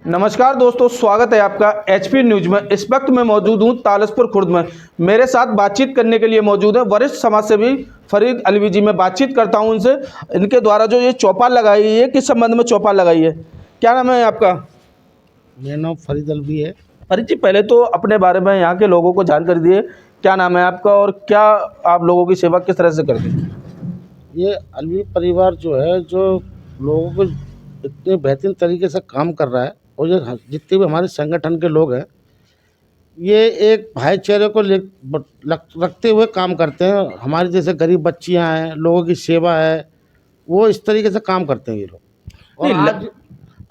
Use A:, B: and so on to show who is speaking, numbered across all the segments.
A: नमस्कार दोस्तों, स्वागत है आपका एचपी न्यूज में। इस वक्त मैं मौजूद हूं तालसपुर खुर्द में। मेरे साथ बातचीत करने के लिए मौजूद है वरिष्ठ समाजसेवी फरीद अलवी जी। मैं बातचीत करता हूं उनसे। इनके द्वारा जो ये चौपाल लगाई है, किस संबंध में चौपाल लगाई है? क्या नाम है आपका?
B: मेरा नाम फरीद अलवी है।
A: फरीद जी, पहले तो अपने बारे में यहाँ के लोगों को जानकारी दिए। क्या नाम है आपका और क्या आप लोगों की सेवा किस तरह से करते हैं?
B: ये अलवी परिवार जो है, जो लोगों को इतने बेहतरीन तरीके से काम कर रहा है, और ये जितने भी हमारे संगठन के लोग हैं, ये एक भाईचारे को रखते हुए काम करते हैं। हमारे जैसे गरीब बच्चियां हैं, लोगों की सेवा है, वो इस तरीके से काम करते हैं ये लोग। और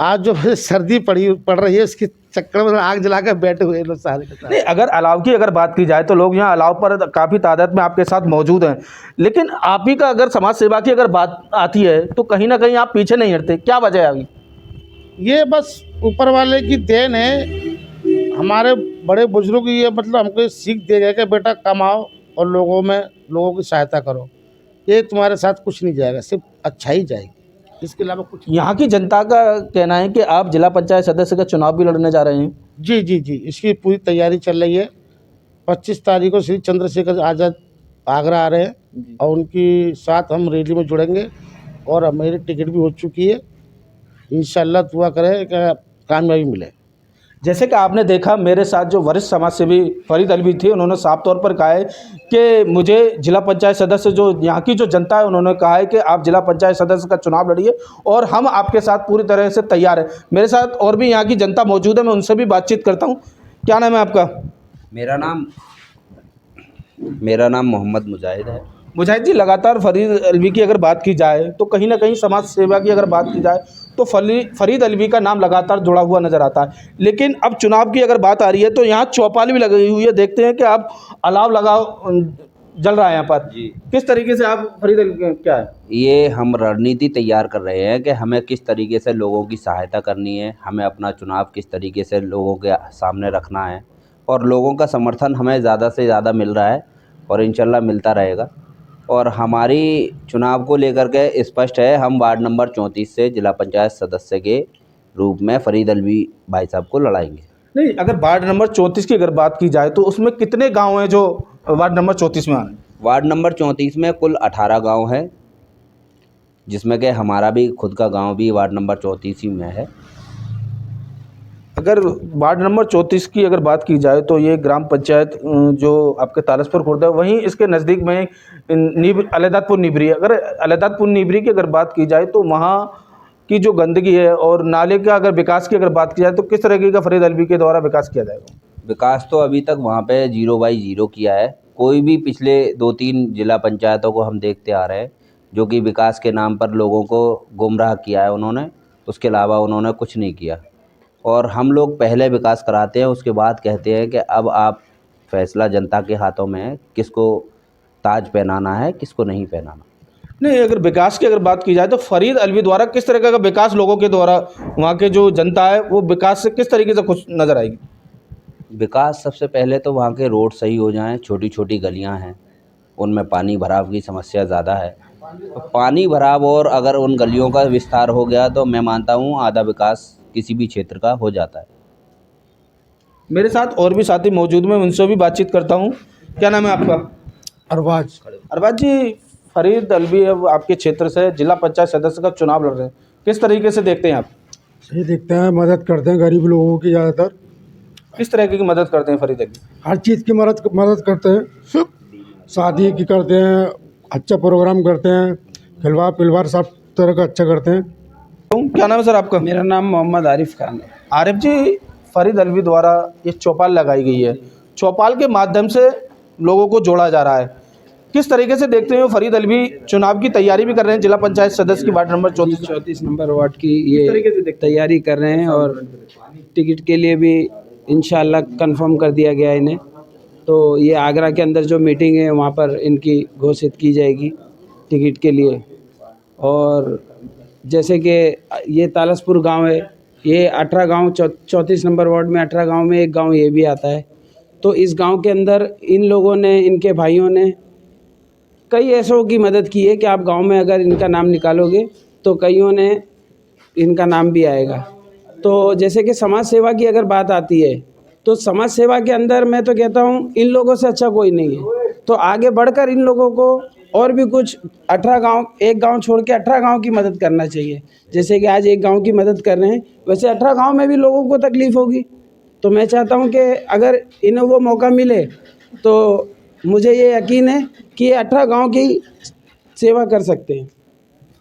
B: आज जो सर्दी पड़ रही है, इसके चक्कर में आग जला कर बैठे हुए लोग सारे के सारे।
A: नहीं, अगर अलाव की अगर बात की जाए तो लोग यहाँ अलाव पर काफ़ी तादाद में आपके साथ मौजूद हैं, लेकिन आप ही का अगर समाज सेवा की अगर बात आती है तो कहीं ना कहीं आप पीछे नहीं हटते। क्या वजह है अभी?
B: ये बस ऊपर वाले की देन है। हमारे बड़े बुजुर्ग ये मतलब हमको सीख दे गए कि बेटा कमाओ और लोगों की सहायता करो। ये तुम्हारे साथ कुछ नहीं जाएगा, सिर्फ अच्छा ही जाएगी, इसके अलावा कुछ नहीं।
A: यहाँ की जनता का कहना है कि आप जिला पंचायत सदस्य का चुनाव भी लड़ने जा रहे हैं।
B: जी जी जी, इसकी पूरी तैयारी चल रही है। 25 तारीख को श्री चंद्रशेखर आज़ाद आगरा आ रहे हैं और उनकी साथ हम रैली में जुड़ेंगे, और मेरी टिकट भी हो चुकी है। इंशाल्लाह दुआ करें कि कामयाबी मिले।
A: जैसे कि आपने देखा, मेरे साथ जो वरिष्ठ समाजसेवी फरीद अलवी थे, उन्होंने साफ तौर पर कहा है कि मुझे जिला पंचायत सदस्य, जो यहाँ की जो जनता है, उन्होंने कहा है कि आप जिला पंचायत सदस्य का चुनाव लड़िए और हम आपके साथ पूरी तरह से तैयार हैं। मेरे साथ और भी यहाँ की जनता मौजूद है, मैं उनसे भी बातचीत करता हूँ। क्या नाम है आपका?
C: मेरा नाम मोहम्मद मुजाहिद है।
A: मुजाहिद जी, लगातार फरीद अलवी की अगर बात की जाए तो कहीं ना कहीं समाज सेवा की अगर बात की जाए तो फरीद अलवी का नाम लगातार जुड़ा हुआ नज़र आता है, लेकिन अब चुनाव की अगर बात आ रही है तो यहाँ चौपाल भी लगी हुई है। देखते हैं कि आप अलाव जल रहा है यहाँ पर
C: जी।
A: किस तरीके से आप फरीद अलवी क्या है?
C: ये हम रणनीति तैयार कर रहे हैं कि हमें किस तरीके से लोगों की सहायता करनी है, हमें अपना चुनाव किस तरीके से लोगों के सामने रखना है, और लोगों का समर्थन हमें ज़्यादा से ज़्यादा मिल रहा है और इंशाल्लाह मिलता रहेगा। और हमारी चुनाव को लेकर के स्पष्ट है, हम वार्ड नंबर 34 से जिला पंचायत सदस्य के रूप में फरीद अलवी भाई साहब को लड़ाएंगे।
A: नहीं, अगर वार्ड नंबर 34 की अगर बात की जाए तो उसमें कितने गाँव हैं जो वार्ड नंबर 34 में आ रहे हैं?
C: वार्ड नंबर 34 में कुल 18 गाँव हैं, जिसमें कि हमारा भी खुद का गांव भी वार्ड नंबर 34 ही में है।
A: अगर वार्ड नंबर 34 की अगर बात की जाए तो ये ग्राम पंचायत जो आपके तालसपुर खुर्द है, वहीं इसके नज़दीक में अलैदातपुर निबरी है। अगर अलैदातपुर निबरी की अगर बात की जाए तो वहाँ की जो गंदगी है और नाले का अगर विकास की अगर बात की जाए तो किस तरीके का फरीद अलवी के द्वारा विकास किया जाएगा?
C: विकास तो अभी तक वहाँ पे 0/0 किया है। कोई भी पिछले 2-3 जिला पंचायतों को हम देखते आ रहे हैं जो कि विकास के नाम पर लोगों को गुमराह किया है उन्होंने, उसके अलावा उन्होंने कुछ नहीं किया। और हम लोग पहले विकास कराते हैं, उसके बाद कहते हैं कि अब आप फैसला जनता के हाथों में है, किसको ताज पहनाना है, किसको नहीं पहनाना।
A: नहीं, अगर विकास की अगर बात की जाए तो फरीद अलवी द्वारा किस तरह का विकास लोगों के द्वारा, वहाँ के जो जनता है वो विकास से किस तरीके से खुश नज़र आएगी?
C: विकास सबसे पहले तो वहाँ के रोड सही हो जाएं। छोटी छोटी गलियाँ हैं, उनमें पानी भराव की समस्या ज़्यादा है। तो पानी भराव और अगर उन गलियों का विस्तार हो गया तो मैं मानता हूँ आधा विकास किसी भी क्षेत्र का हो जाता है।
A: मेरे साथ और भी साथी मौजूद में, उनसे भी बातचीत करता हूँ। क्या नाम है आपका?
B: अरबाज।
A: अरबाज जी, फरीद अलवी अब आपके क्षेत्र से जिला पंचायत सदस्य का चुनाव लड़ रहे हैं, किस तरीके से देखते हैं आप?
D: सही देखते हैं, मदद करते हैं गरीब लोगों की। ज़्यादातर
A: किस तरह की मदद करते हैं फरीद अलवी?
D: हर चीज़ की मदद करते हैं, सिर्फ शादी की करते हैं, अच्छा प्रोग्राम करते हैं, खिलवाड़ पिलवाड़ सब तरह का अच्छा करते हैं।
A: क्या नाम है सर आपका?
E: मेरा नाम मोहम्मद आरिफ खान है।
A: आरिफ जी, फरीद अलवी द्वारा ये चौपाल लगाई गई है, चौपाल के माध्यम से लोगों को जोड़ा जा रहा है, किस तरीके से देखते हैं? फरीद अलवी चुनाव की तैयारी भी कर रहे हैं, जिला पंचायत सदस्य की वार्ड नंबर
E: 34 नंबर वार्ड की ये तैयारी कर रहे हैं और टिकट के लिए भी इंशाल्लाह कंफर्म कर दिया गया है इन्हें। तो ये आगरा के अंदर जो मीटिंग है वहाँ पर इनकी घोषित की जाएगी टिकट के लिए। और जैसे कि ये तालसपुर गांव है, ये 18 गांव 34 नंबर वार्ड में 18 गांव में एक गांव ये भी आता है। तो इस गांव के अंदर इन लोगों ने, इनके भाइयों ने कई ऐसों की मदद की है कि आप गांव में अगर इनका नाम निकालोगे तो कईयों ने इनका नाम भी आएगा। तो जैसे कि समाज सेवा की अगर बात आती है तो समाज सेवा के अंदर मैं तो कहता हूँ इन लोगों से अच्छा कोई नहीं है। तो आगे बढ़कर इन लोगों को और भी कुछ 18 गांव, एक गांव छोड़ के 18 गांव की मदद करना चाहिए। जैसे कि आज एक गांव की मदद कर रहे हैं, वैसे 18 गांव में भी लोगों को तकलीफ़ होगी। तो मैं चाहता हूं कि अगर इन्हें वो मौका मिले तो मुझे ये यकीन है कि ये 18 गांव की सेवा कर सकते हैं,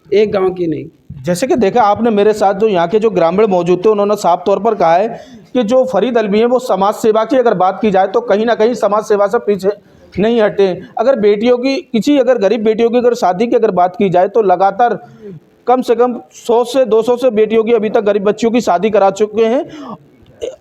E: एक गांव की नहीं।
A: जैसे कि देखा आपने मेरे साथ जो यहाँ के जो ग्रामीण मौजूद थे, उन्होंने साफ तौर पर कहा है कि जो फरीद अलवी हैं वो समाज सेवा की अगर बात की जाए तो कहीं ना कहीं समाज सेवा से पीछे नहीं हटे। अगर बेटियों की किसी अगर गरीब बेटियों की अगर शादी की अगर बात की जाए तो लगातार कम से कम 100 से 200 से बेटियों की अभी तक गरीब बच्चियों की शादी करा चुके हैं।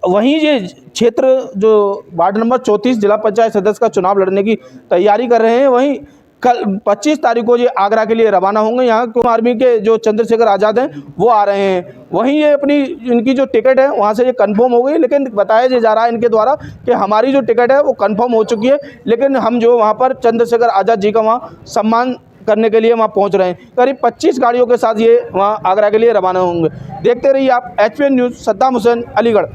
A: वहीं ये क्षेत्र जो वार्ड नंबर 34 जिला पंचायत सदस्य का चुनाव लड़ने की तैयारी कर रहे हैं, वहीं कल 25 तारीख को ये आगरा के लिए रवाना होंगे। यहाँ के आर्मी के जो चंद्रशेखर आज़ाद हैं वो आ रहे हैं। वहीं ये अपनी इनकी जो टिकट है वहाँ से ये कंफर्म हो गई, लेकिन बताया जा रहा है इनके द्वारा कि हमारी जो टिकट है वो कंफर्म हो चुकी है, लेकिन हम जो वहाँ पर चंद्रशेखर आज़ाद जी का वहाँ सम्मान करने के लिए वहाँ पहुँच रहे हैं। करीब 25 गाड़ियों के साथ ये वहाँ आगरा के लिए रवाना होंगे। देखते रहिए आप HPN न्यूज़। सद्दाम हुसैन, अलीगढ़।